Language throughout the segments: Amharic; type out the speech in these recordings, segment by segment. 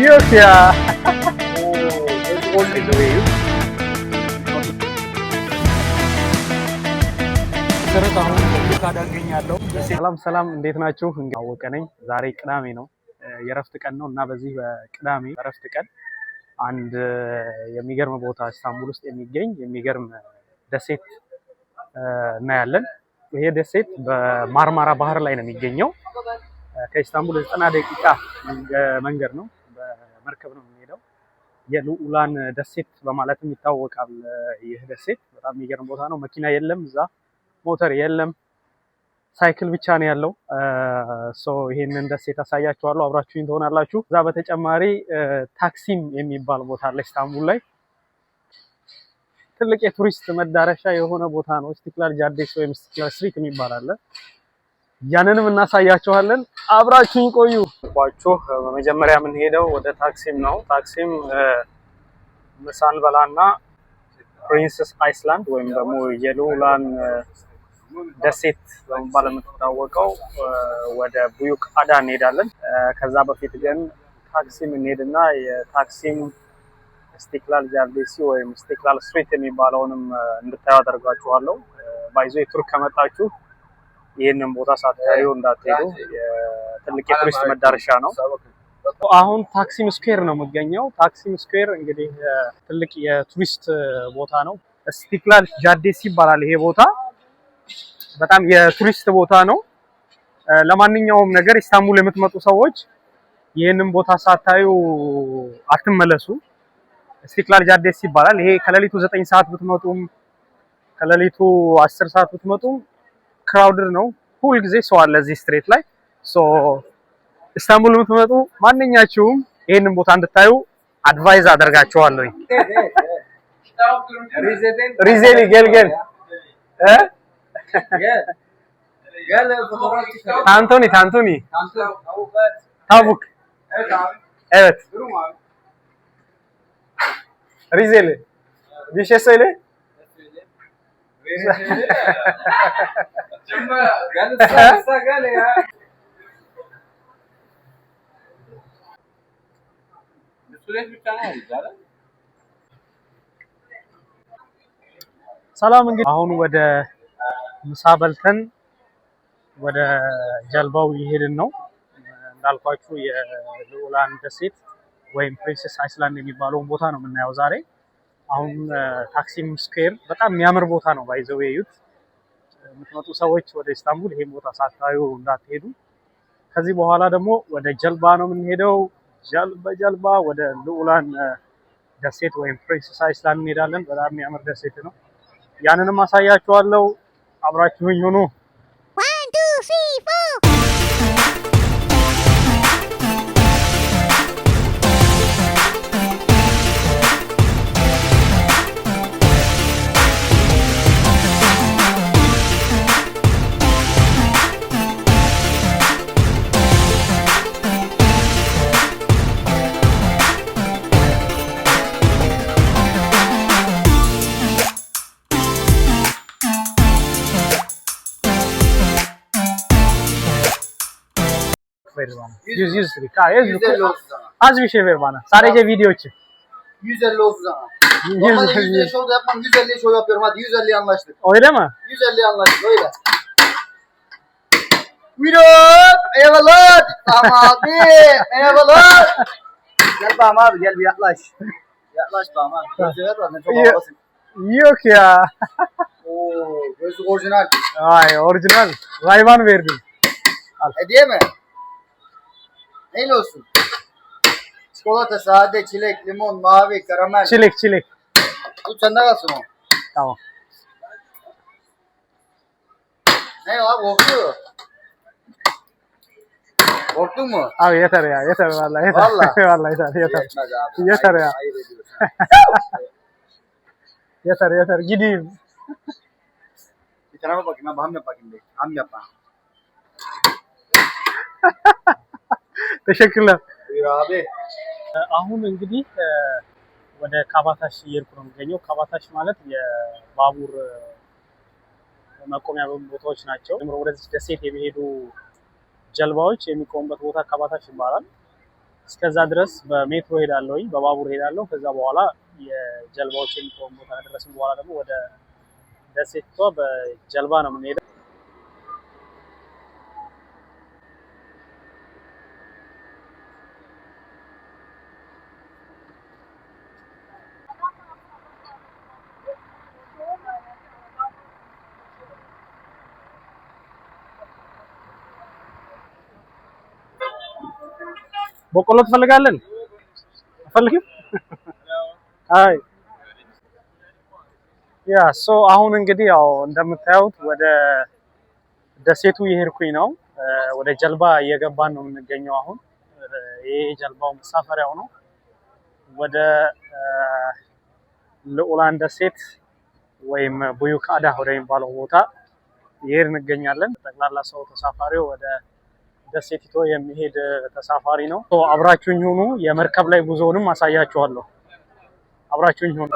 Yok ya. ሰላም ሰላም፣ እንዴት ናችሁ? አወቀ ነኝ። ዛሬ ቅዳሜ ነው፣ የእረፍት ቀን ነው እና በዚህ በቅዳሜ እረፍት ቀን አንድ የሚገርም ቦታ ኢስታንቡል ውስጥ የሚገኝ የሚገርም ደሴት እናያለን። ይሄ ደሴት በማርማራ ባህር ላይ ነው የሚገኘው። ከኢስታንቡል 90 ደቂቃ መንገድ ነው፣ በመርከብ ነው የምንሄደው። የልዑላን ደሴት በማለትም ይታወቃል። ይህ ደሴት በጣም የሚገርም ቦታ ነው። መኪና የለም እዛ፣ ሞተር የለም፣ ሳይክል ብቻ ነው ያለው። ይሄንን ደሴት አሳያችኋለሁ፣ አብራችሁኝ ትሆናላችሁ። እዛ በተጨማሪ ታክሲም የሚባል ቦታ አለ ኢስታንቡል ላይ። ትልቅ የቱሪስት መዳረሻ የሆነ ቦታ ነው። ኢስቲክላል ጃርዴስ ወይም ኢስቲክላል ስትሪት የሚባል አለ። ያንንም እናሳያችኋለን፣ አብራችሁኝ ቆዩ። በመጀመሪያ የምንሄደው ወደ ታክሲም ነው። ታክሲም ምሳን በላና ፕሪንሰስ አይስላንድ ወይም ደግሞ የልዑላን ደሴት በመባል የምትታወቀው ወደ ቡዩክ አዳ እንሄዳለን። ከዛ በፊት ግን ታክሲም እንሄድና የታክሲም ኢስቲክላል ጃርዴሲ ወይም ኢስቲክላል ስትሪት የሚባለውንም እንድታዩ አደርጋችኋለሁ። ባይዞ ቱርክ ከመጣችሁ ይህንን ቦታ ሳታዩ እንዳትሄዱ፣ ትልቅ የቱሪስት መዳረሻ ነው። አሁን ታክሲም ስኩዌር ነው የምገኘው። ታክሲም ስኩዌር እንግዲህ ትልቅ የቱሪስት ቦታ ነው። ኢስቲክላል ጃርዴሲ ይባላል ይሄ ቦታ። በጣም የቱሪስት ቦታ ነው። ለማንኛውም ነገር ኢስታንቡል የምትመጡ ሰዎች ይህንን ቦታ ሳታዩ አትመለሱ። ኢስቲክላል ጃርዴሲ ይባላል። ይሄ ከሌሊቱ 9 ሰዓት ብትመጡም ከሌሊቱ 10 ሰዓት ብትመጡም ክራውድድ ነው። ሁል ጊዜ ሰው አለ እዚህ ስትሬት ላይ። ኢስታንቡል የምትመጡ ማንኛችሁም ይሄንን ቦታ እንድታዩ አድቫይዝ አደርጋችኋለሁ። ሪዜሊ ገልገል ታንቶኒ ታቡክ evet Rizeli bir şey söyle. Gel ya. ሰላም፣ እንግዲህ አሁን ወደ ምሳ በልተን ወደ ጀልባው እየሄድን ነው። እንዳልኳችሁ የልዑላን ደሴት ወይም ፕሪንሰስ አይስላንድ የሚባለውን ቦታ ነው የምናየው ዛሬ። አሁን ታክሲም ስኩዌር በጣም የሚያምር ቦታ ነው። ባይዘው የዩት የምትመጡ ሰዎች ወደ ኢስታንቡል ይሄን ቦታ ሳታዩ እንዳትሄዱ። ከዚህ በኋላ ደግሞ ወደ ጀልባ ነው የምንሄደው። በጀልባ ወደ ልዑላን ደሴት ወይም ፕሪንሰስ አይስላንድ እንሄዳለን። በጣም የሚያምር ደሴት ነው። ያንንም አሳያችኋለሁ፣ አብራችሁኝ ሁኑ። 1 2 3 4 100 lira. Az bir şey ver bana. Sadece video için. 150 olsun ama. Normalde 150 şov da yapmam. 150 şov yapıyorum. Hadi 150 anlaştık. Öyle mi? 150 anlaştık öyle. Buyurun. Eyvallah. Tamam abi. Eyvallah. Gel bağım abi gel bir yaklaş. Yaklaş bağım abi. Gözü ver bana çok havasın. Yok ya. Oo, gözü orijinal. Ay orijinal. Hayvan verdin. Hediye mi? Neyle olsun? Çikolata, sade, çilek, limon, mavi, karamel. Çilek. Tut sende kalsın o. Tamam. Ne abi korkuyor? Korktun mu? Abi yeter ya, yeter vallahi yeter. Vallahi. Vallahi yeter. Yetmez abi. Yeter ya. Ayıp ediyorsun. Yeter. Gideyim. Bir tarafa bakayım abi. Ham yap bakayım. Ham yap bana. Teşekkürler. Buyur abi. አሁን እንግዲህ ወደ ካባታሽ እየሄድኩ ነው የምገኘው። ካባታሽ ማለት የባቡር መቆሚያ ቦታዎች ናቸው። ወደዚህ ደሴት የሚሄዱ ጀልባዎች የሚቆሙበት ቦታ ካባታች ይባላል። እስከዛ ድረስ በሜትሮ ሄዳለሁ፣ በባቡር ሄዳለሁ። ከዛ በኋላ የጀልባዎች የሚቆሙ ቦታ ከደረስን በኋላ ደግሞ ወደ ደሴቷ በጀልባ ነው የምንሄደው። በቆሎ ትፈልጋለን? አፈልግም? አይ ያ አሁን እንግዲህ ያው እንደምታዩት ወደ ደሴቱ እየሄድኩኝ ነው። ወደ ጀልባ እየገባን ነው የምንገኘው። አሁን ይሄ ጀልባው መሳፈሪያው ነው። ወደ ልዑላን ደሴት ወይም ቡዩካዳ ወደሚባለው ቦታ እየሄድን እንገኛለን። ጠቅላላ ሰው ተሳፋሪው ወደ ደሴቲቱ የሚሄድ ተሳፋሪ ነው። አብራችሁኝ ሁኑ። የመርከብ ላይ ጉዞውንም አሳያችኋለሁ። አብራችሁኝ ሁኑ።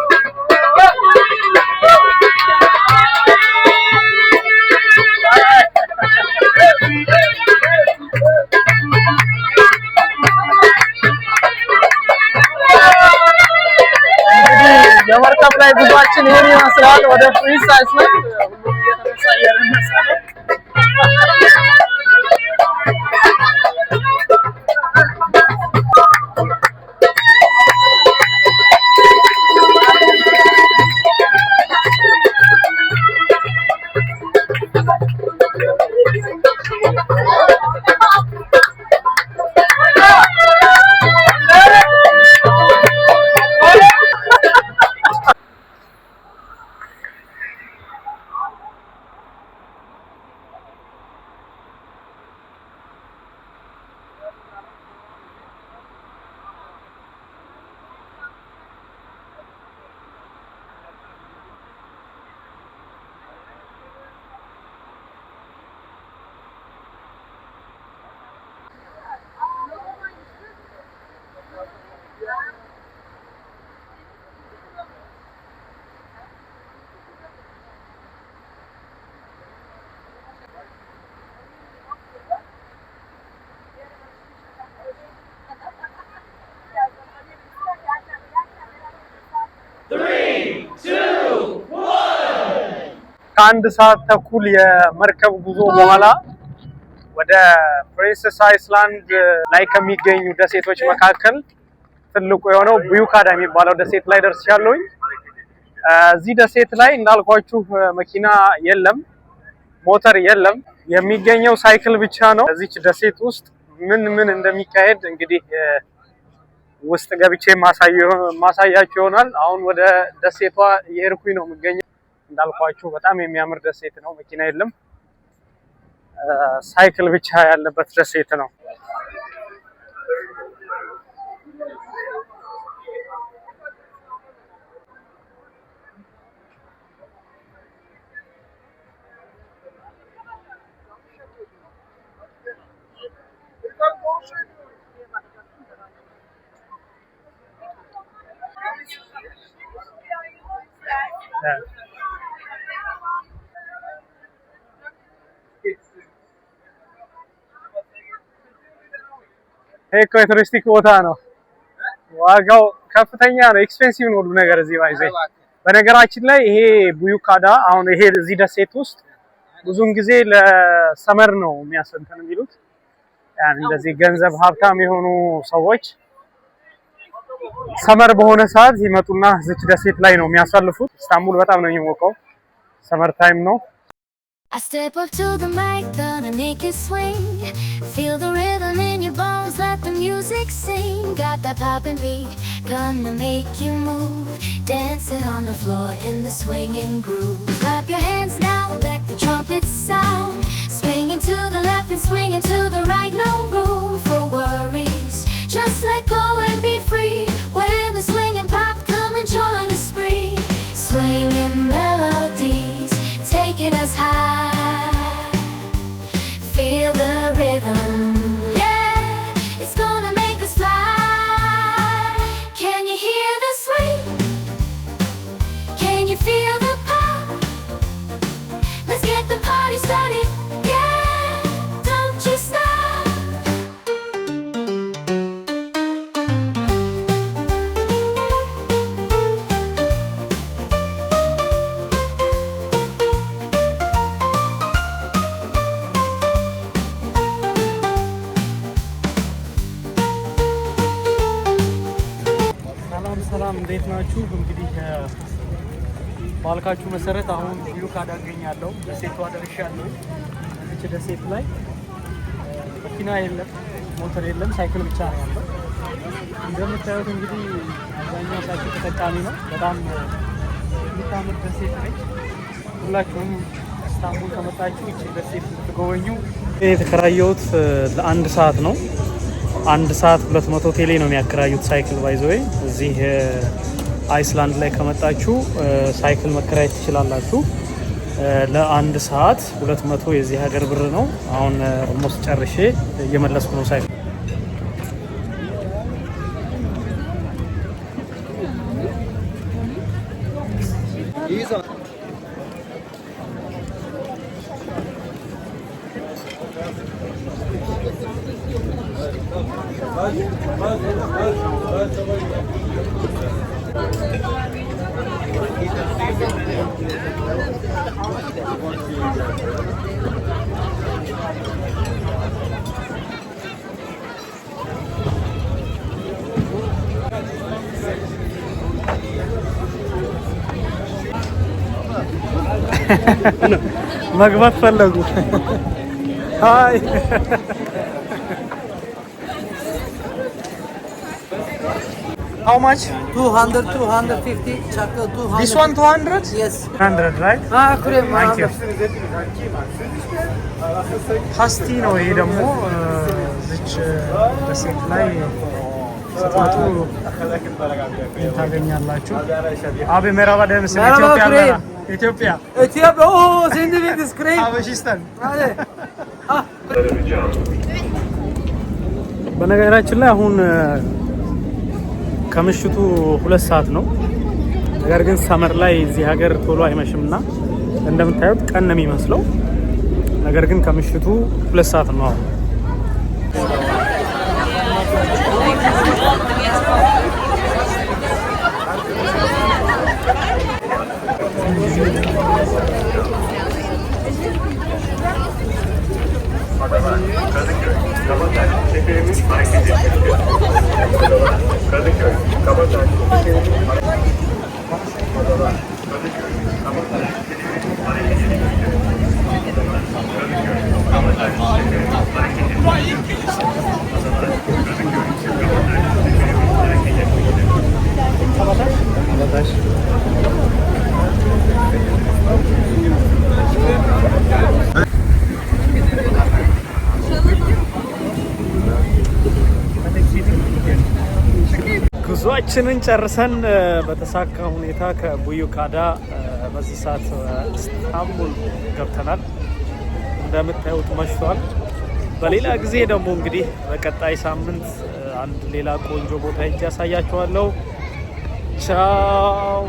የመርከብ ላይ ጉዟችን ይሄን ይመስላል። ወደ ፍሪስ አይስላንድ ሁሉም እየተነሳ እየተነሳ ነው። ከአንድ ሰዓት ተኩል የመርከብ ጉዞ በኋላ ወደ ፕሪንሰስ አይስላንድ ላይ ከሚገኙ ደሴቶች መካከል ትልቁ የሆነው ቡዩካዳ የሚባለው ደሴት ላይ ደርሻለሁኝ። እዚህ ደሴት ላይ እንዳልኳችሁ መኪና የለም፣ ሞተር የለም፣ የሚገኘው ሳይክል ብቻ ነው። እዚች ደሴት ውስጥ ምን ምን እንደሚካሄድ እንግዲህ ውስጥ ገብቼ ማሳያችሁ ይሆናል። አሁን ወደ ደሴቷ እየሄድኩኝ ነው የምገኘው። እንዳልኳችሁ በጣም የሚያምር ደሴት ነው። መኪና የለም፣ ሳይክል ብቻ ያለበት ደሴት ነው። ይሄ እኮ የቱሪስቲክ ቦታ ነው። ዋጋው ከፍተኛ ነው። ኤክስፔንሲቭ ነው ሁሉ ነገር እዚህ ባይዘ። በነገራችን ላይ ይሄ ቡዩካዳ አሁን ይሄ እዚህ ደሴት ውስጥ ብዙውን ጊዜ ለሰመር ነው የሚያሰንተን የሚሉት። ያን እንደዚህ ገንዘብ ሀብታም የሆኑ ሰዎች ሰመር በሆነ ሰዓት ይመጡና እዚህ ደሴት ላይ ነው የሚያሳልፉት። ኢስታንቡል በጣም ነው የሚሞቀው፣ ሰመር ታይም ነው። I step up to the mic, gonna make it swing. Feel the rhythm in your bones, let the music sing. Got that poppin' beat, gonna make you move. Dancing on the floor in the swinging groove. Clap your hands now, let the trumpets sound. Swinging to the left and swinging to the right, no room for worries. Just let go and be free. When the swinging pop, come and join the spree. Swinging melodies, taking us high. Feel the rhythm, yeah, it's gonna make us fly. Can you hear the swing? Can you feel the pop? Let's get the party started, yeah, don't you stop. እንዴት ናችሁ? እንግዲህ ባልካችሁ መሰረት አሁን ቡዩ ካዳ አገኛለሁ። ደሴቷ ደርሻለሁ። እቺ ደሴት ላይ መኪና የለም፣ ሞተር የለም፣ ሳይክል ብቻ ነው ያለው። እንደምታዩት እንግዲህ አብዛኛው ሳይክል ተጠቃሚ ነው። በጣም የምታምር ደሴት ነች። ሁላችሁም ኢስታንቡል ከመጣችሁ እቺ ደሴት ትጎበኙ። የተከራየሁት ለአንድ ሰዓት ነው። አንድ ሰዓት 200 ቴሌ ነው የሚያከራዩት ሳይክል ባይዘው። እዚህ አይስላንድ ላይ ከመጣችሁ ሳይክል መከራየት ትችላላችሁ። ለአንድ ሰዓት 200 የዚህ ሀገር ብር ነው። አሁን ኦልሞስት ጨርሼ እየመለስኩ ነው ሳይክል መግባት ፈለጉ። ሃይ How much? 200, 250, chakra 200. This one 200? Yes. 100, right? Krem. Thank you. ፓስቲ ነው ይሄ ደግሞ እዚች ደሴት ላይ ስትመጡ ታገኛላችሁ። አቤ መራባ ደምስ ኢትዮጵያ ኢትዮጵያ Ethiopia. Oh, sind wir das Krem? አበሽስተን በነገራችን ላይ አሁን ከምሽቱ 2 ሰዓት ነው። ነገር ግን ሰመር ላይ እዚህ ሀገር ቶሎ አይመሽምና እንደምታዩት ቀን ነው የሚመስለው። ነገር ግን ከምሽቱ 2 ሰዓት ነው። ጉዟችንን ጨርሰን በተሳካ ሁኔታ ከቡዩ ካዳ በዚህ ሰዓት ኢስታንቡል ገብተናል። እንደምታዩት መሽቷል። በሌላ ጊዜ ደግሞ እንግዲህ በቀጣይ ሳምንት አንድ ሌላ ቆንጆ ቦታ ሄጄ ያሳያችኋለሁ። ቻው።